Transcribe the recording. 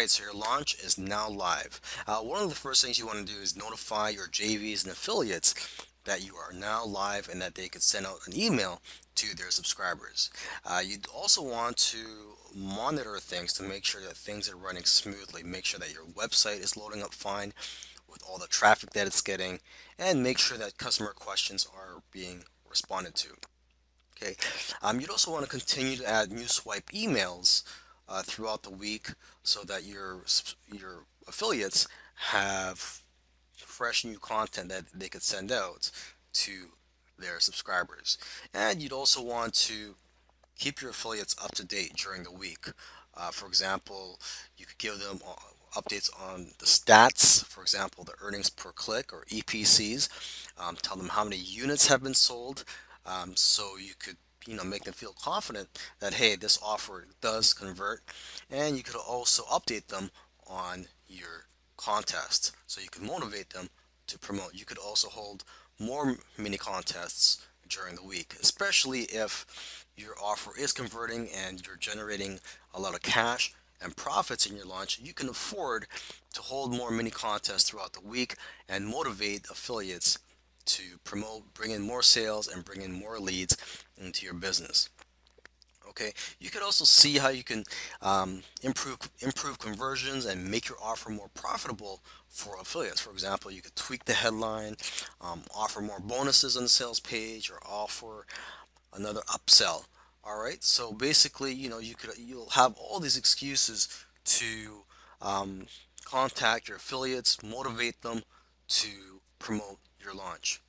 Alright, so your launch is now live. One of the first things you want to do is notify your JVs and affiliates that you are now live and that they could send out an email to their subscribers. You'd also want to monitor things to make sure that things are running smoothly. Make sure that your website is loading up fine with all the traffic that it's getting, and make sure that customer questions are being responded to. Okay. You'd also want to continue to add new swipe emails throughout the week so that your affiliates have fresh new content that they could send out to their subscribers. And you'd also want to keep your affiliates up to date during the week. For example, you could give them updates on the stats, for example, the earnings per click or EPCs. Tell them how many units have been sold, so you could make them feel confident that hey, this offer does convert. And you could also update them on your contest, so you can motivate them to promote. You could also hold more mini contests during the week, especially if your offer is converting and you're generating a lot of cash and profits in your launch. You can afford to hold more mini contests throughout the week and motivate affiliates to promote, bring in more sales, and bring in more leads into your business. Okay, you could also see how you can improve conversions and make your offer more profitable for affiliates. For example, you could tweak the headline, offer more bonuses on the sales page, or offer another upsell. All right, so basically, you'll have all these excuses to um, contact your affiliates, motivate them to promote your launch.